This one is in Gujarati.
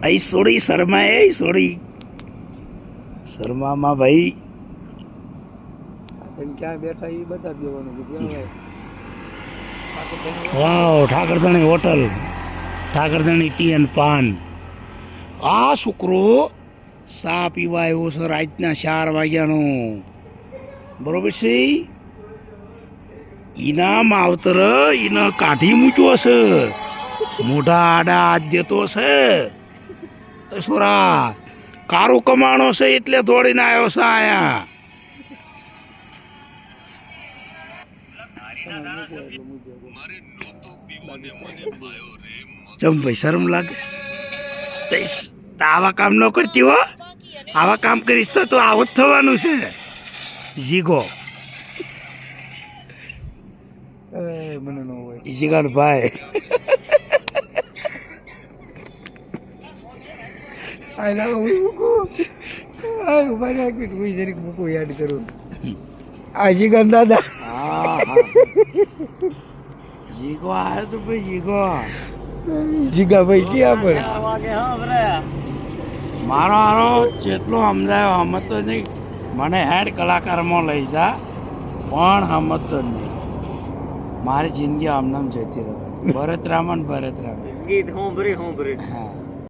અહીં સોડી શર્મા એ સોડી શર્મામાં ભાઈ ક્યાં બેઠા એ બતાવી દેવાનું કે ક્યાં હોય. વાવ ઠાકરધણી હોટલ ઠાકરધણી ટી એન્ડ પાન આ છોકરો ચા પીવા આવ્યો છે રાતના 4 વાગ્યાનો બરોબર છે ઈના માવતર ઈને કાઢી મૂક્યો છે મોઢા આડા હાથ દેતો છે છોરા કારો કમાણો છે એટલે દોડીને આવ્યો છે આયા ચમ ભાઈ શરમ લાગે આવા કામ ન કરતી હો આવા કામ કરીશ તો આવું જ થવાનું છે જીગો મને ન હોય જીગાનો ભાઈ આ ના હું મૂકું આ ઉભા રાખ મિનિટ હું જરીક મૂકું યાદ કરું આ જીગન દાદા જીગો આવ્યો તો ભાઈ જીગો જીગા ભાઈ ક્યાં પણ મારો હારો જેટલો સમજાયો સમજતો નહીં મને હેડ કલાકારમાં લઈ જા પણ સમજતો નહીં મારી જિંદગી આમનામ જતી રહે ભરત રામન ગીત હોંભરી હા